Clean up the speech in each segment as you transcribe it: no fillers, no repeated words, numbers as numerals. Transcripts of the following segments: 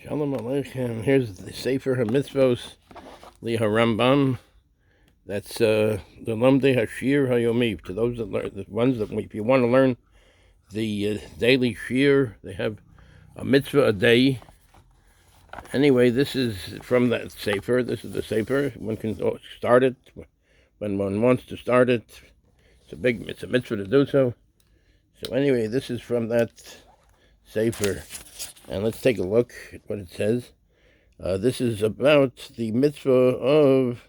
Shalom Aleichem. Here's the Sefer, Hatzvos, Rambam. That's the Lamdei Hashir Hayomi. To those that learn, the ones that, if you want to learn the daily shir, they have a mitzvah a day. Anyway, this is from that Sefer. This is the Sefer. One can start it when one wants to start it. It's a mitzvah to do so. So anyway, this is from that Sefer. And let's take a look at what it says. This is about the mitzvah of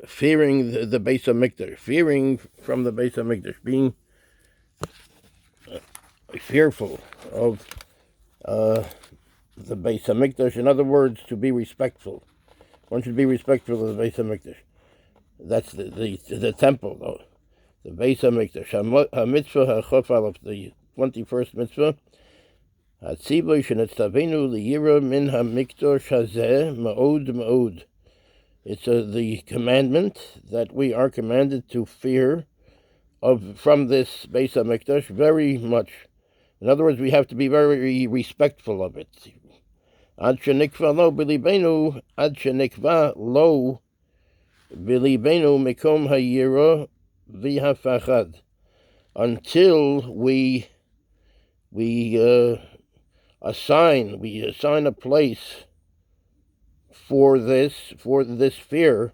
fearing the Beis HaMikdosh, fearing from the Beis HaMikdosh, being fearful of the Beis HaMikdosh. In other words, to be respectful. One should be respectful of the Beis HaMikdosh. That's the temple, though. The Beis HaMikdosh. HaMitzvah HaChof Aleph, the 21st mitzvah. Hatzvos shenetzavenu liyira min hamikdosh hazeh ma'od ma'od. It's the commandment that we are commanded to fear from this Beis HaMikdosh very much. In other words, we have to be very respectful of it. Ad shenikva lo bilibenu, ad shenikva lo bilibenu mikom hayira v'hafachad. Until we assign a place for this fear,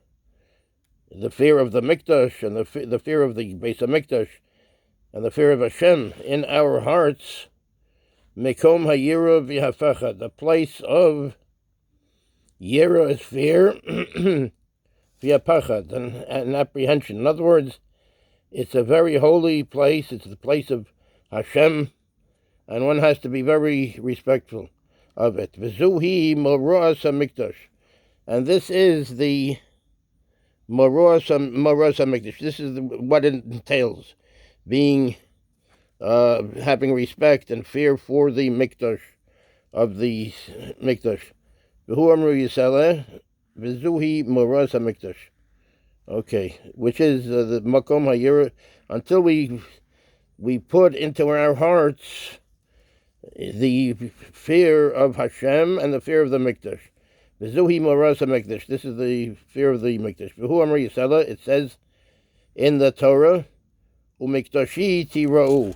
the fear of the Mikdash and the fear of the Beis HaMikdash and the fear of Hashem in our hearts. Mekom hayira v'hafachad, the place of yira is fear, v'hapachad and apprehension. In other words, it's a very holy place. It's the place of Hashem. And one has to be very respectful of it. V'zuhi moros hamikdash, and this is the moros hamikdash. This is what it entails, being having respect and fear for the mikdash of the mikdash. V'hu amru yisaleh v'zuhi moros hamikdash. Okay, which is the makom hayira, until we put into our hearts the fear of Hashem and the fear of the Mikdash. V'zuhi moras HaMikdash. This is the fear of the Mikdash. V'hu amar Yisela, it says in the Torah, U'mikdashi tira'u,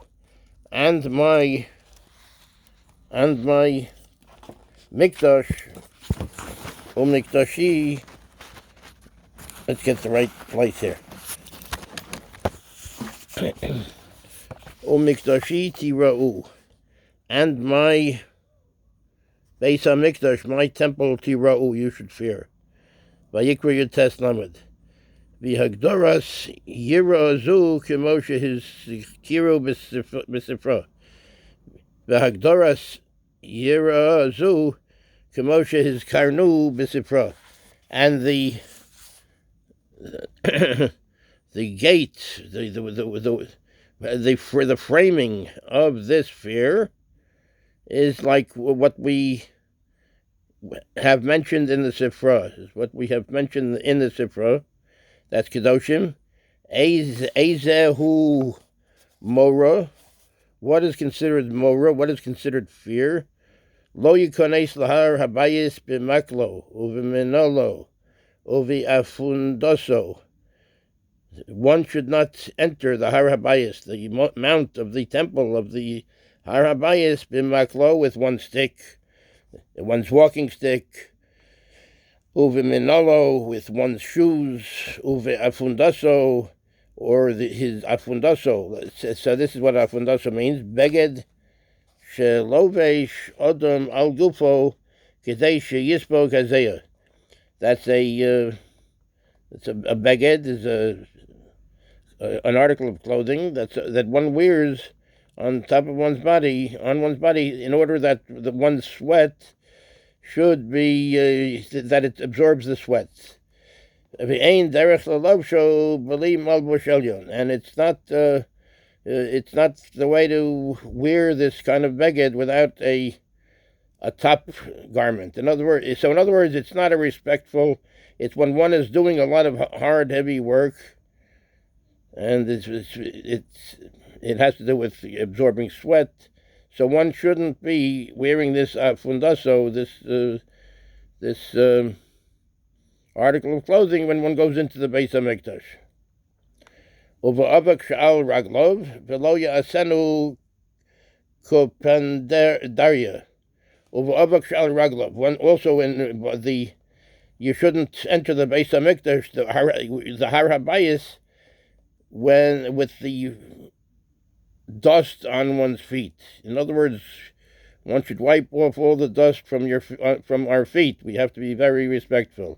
and my Mikdash, U'mikdashi, let's get the right place here. U'mikdashi tira'u, and my Beis HaMikdash, my temple tira'u, you should fear. Vayikra Yotes Lamed. V'hagdoras yira azu k'moshe his kiru b'sifra. V'hagdoras yira azu k'moshe his karnu b'sifra. And the gate, the framing of this fear is like what we have mentioned in the Sefer. Is what we have mentioned in the Sefer. That's Kedoshim. Ezehu Mora. What is considered Mora? What is considered fear? Lo yikones lahar habayis b'maklo uviminolo uviafundoso. One should not enter the Har Habayis, the mount of the temple of the Har Habayis b'maklo, with one stick, one's walking stick, uviminolo, with one's shoes, uviafundaso, or his afundaso. So this is what afundaso means: beged shelovesh odom al gufo kedei sheyisbo kazeya. That's a beged, is an article of clothing that one wears on top of one's body, in order that one's sweat should be, that it absorbs the sweat. And it's not the way to wear this kind of beged without a top garment. In other words, it's not a respectful. It's when one is doing a lot of hard, heavy work, and it has to do with absorbing sweat. So one shouldn't be wearing this fundaso, this article of clothing, when one goes into the Beis HaMikdosh. Uva sha'al raglov v'lo ya'asenu kopendarya. Uva sha'al raglov. One also you shouldn't enter the Beis HaMikdosh, the Har HaBayis, with the dust on one's feet. In other words, one should wipe off all the dust from our feet. We have to be very respectful.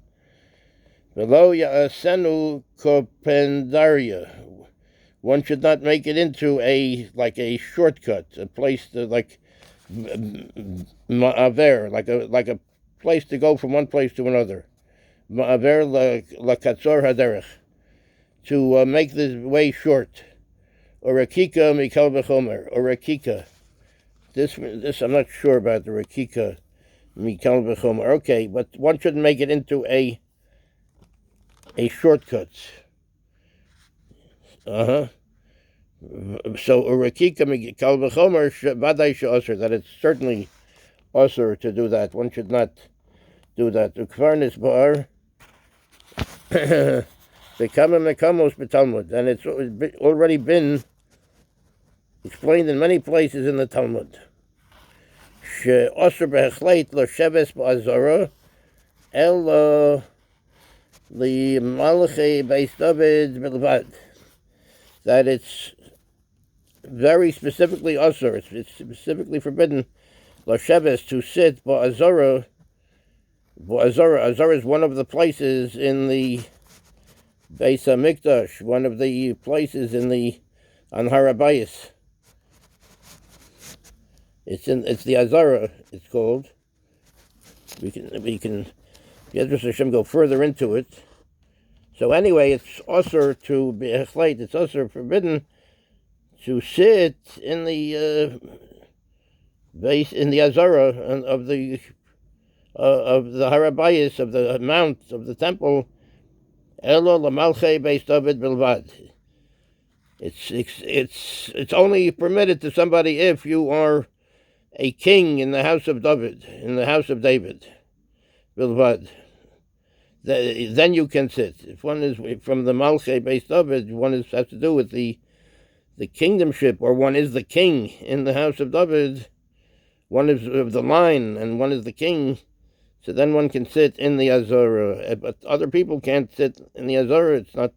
V'lo ya'asenu kopendarya. One should not make it into a shortcut, a place to like a place to go from one place to another. Ma'aver lakatzor haderech, to make the way short. Or rakika mikal v'chomer, or rakika. This I'm not sure about the rakika mikal v'chomer. Okay, but one shouldn't make it into a shortcut. So urakika mikal v'chomer vaday she'asur, that it's certainly asur to do that. One should not do that. Ukvarnis bar bekama mekamos b'talmud, and it's already been explained in many places in the Talmud. She'asur behechleit lo sheves ba'azara el li malchei beis David bilvad, that it's very specifically asur, it's specifically forbidden lo sheves, to sit ba'azara. Azara is one of the places in the Beis HaMikdosh, one of the places on Har HaBayis. It's the Azara, it's called. We can Yedrus Hashem go further into it. So anyway, it's asur to be echleit, it's asur, forbidden to sit in the base, in the Azara of the Har HaBayis, of the mount of the temple. Elo lamalchei beis David bilvad. It's only permitted to somebody if you are a king in the house of David, in the house of David, bilvad. Then you can sit. If one is from the malchei beis David, one has to do with the kingdomship, or one is the king in the house of David. One is of the line, and one is the king. So then one can sit in the Azara, but other people can't sit in the Azara. It's not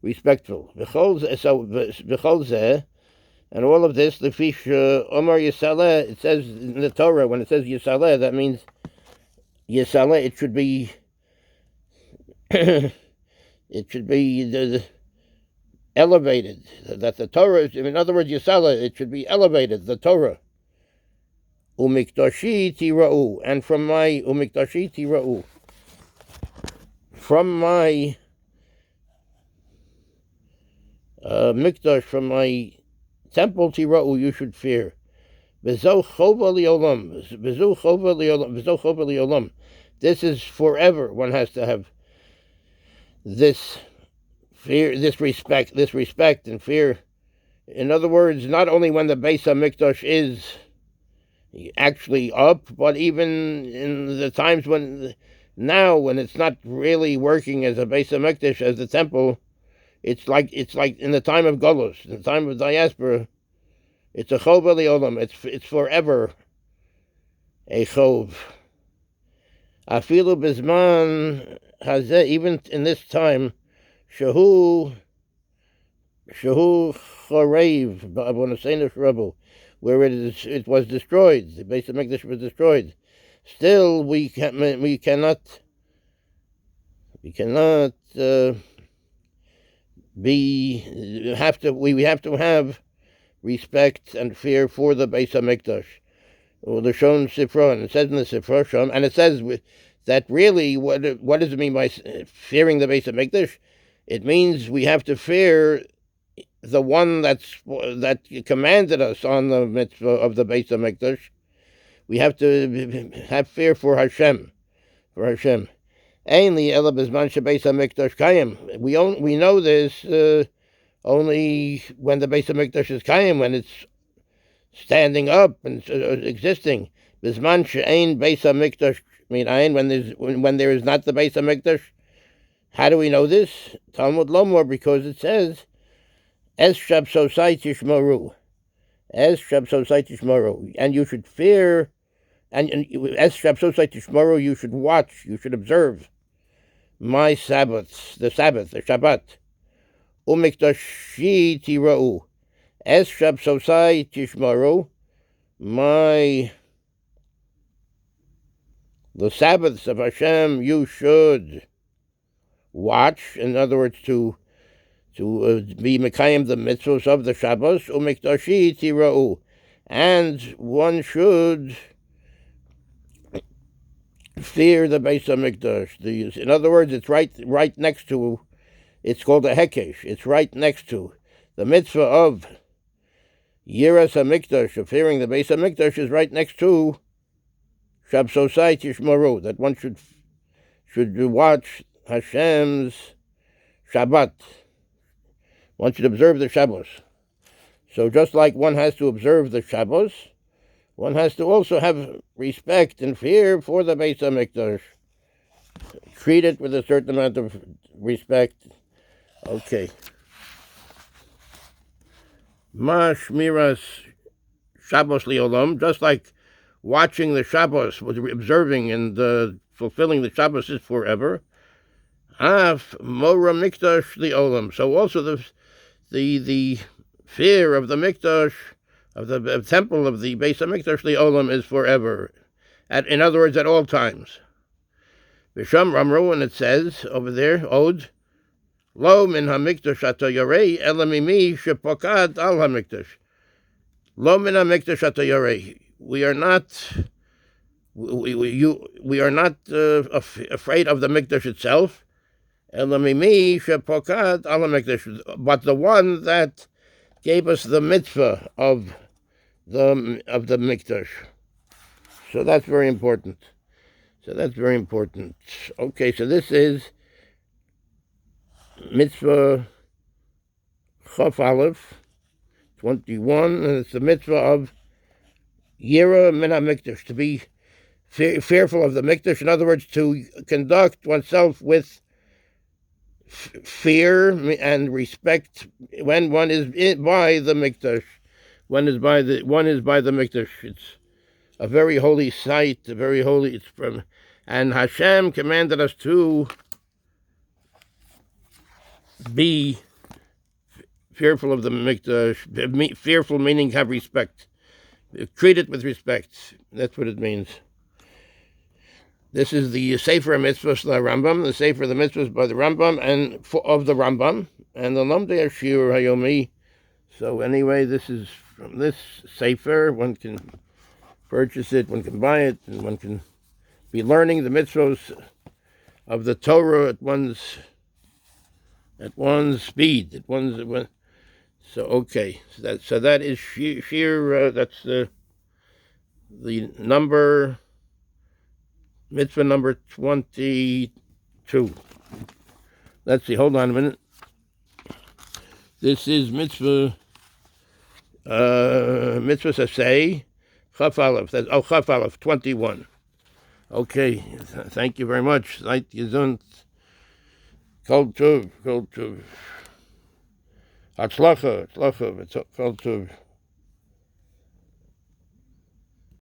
respectful. V'chol zeh, and all of this, the fish Omar Yisaleh, it says in the Torah, when it says Yisaleh, that means Yisaleh, it should be elevated. That the Torah, in other words, Yisaleh, it should be elevated, the Torah. Umikdashi tira'u, and from my umikdashi tira'u, from my mikdash, from my temple tira'u, you should fear. V'zo chova li'olam, v'zo chova li'olam, v'zo chova li'olam. This is forever. One has to have this fear, this respect and fear. In other words, not only when the Beis HaMikdosh is actually up, but even in the times when it's not really working as a Beis HaMikdosh, as the temple, it's like in the time of Golus, in the time of diaspora, it's a chov li'olam, it's forever a chov. Afilu bizman hazeh, even in this time, shehu chorev ba'avonosenu shrabu, where it was destroyed, the Beis HaMikdosh was destroyed. Still, we cannot have to have respect and fear for the Beis HaMikdosh. Or the Shon Sefer, and it says in the Sefer Shon, and it says that really, what does it mean by fearing the Beis HaMikdosh? It means we have to fear the one that commanded us on the mitzvah of the Beis HaMikdosh. We have to have fear for Hashem. Ainli ela bezman shebeis HaMikdosh kayim. We know this only when the Beis HaMikdosh is kayim, when it's standing up and existing. Bisman she'ein Beis HaMikdosh minayin, when there is not the Beis HaMikdosh. How do we know this? Talmud Lomor, because it says, Es shabsosai tishmoru. Es shabsosai tishmoru. And you should fear, and Es shabsosai tishmoru, you should watch, you should observe my Sabbaths, the Shabbat. Umikdashi tira'u. Es shabsosai tishmoru. The Sabbaths of Hashem you should watch. In other words, to be mekayim the mitzvos of the Shabbos. Umikdashi tira'u. And one should fear the Beis HaMikdosh. In other words, it's right next to, it's called a hekesh. It's right next to the mitzvah of Yiras HaMikdosh, of fearing the Beis HaMikdosh, is right next to Shabsosai Tishmoru, that one should watch Hashem's Shabbat. One should observe the Shabbos. So just like one has to observe the Shabbos, one has to also have respect and fear for the Beis HaMikdosh. Treat it with a certain amount of respect. Okay. Ma shmiras Shabbos liolam, just like watching the Shabbos, observing and fulfilling the Shabbos is forever. Af mora mikdash liolam. So also the fear of the mikdash, of the temple of the Beis HaMikdosh liolam, is forever. In other words, at all times. V'sham ramru, and it says over there, Od, Lo min hamikdash ato yorei, ela mimi shepokad al hamikdash. Lo min hamikdash ato yorei. We are not afraid of the mikdash itself. Ela mimi shepokad al hamikdash, but the one that gave us the mitzvah of the mikdash. So that's very important. Okay, so this is mitzvah Chaf Aleph 21, and it's the mitzvah of Yira min HaMikdash, to be fearful of the mikdash. In other words, to conduct oneself with fear and respect when one is by the mikdash. One is by the mikdash. It's a very holy site, and Hashem commanded us to be fearful of the mikdash. Fearful meaning have respect. Treat it with respect. That's what it means. This is the Sefer Mitzvahs Rambam, the Sefer the Mitzvahs by the Rambam and of the Rambam, and the Lamdei Ashir Hayomi. So anyway, this is from this Sefer. One can purchase it, one can buy it, and one can be learning the mitzvahs of the Torah at one's speed, So okay, so that is Shir. That's the number. Mitzvah number 22. Let's see, hold on a minute. This is mitzvah Sasei, Chaf Aleph. Chaf Aleph, 21. Okay, thank you very much. Seid gesund. Kol tov. Hatzlacha, kol tov.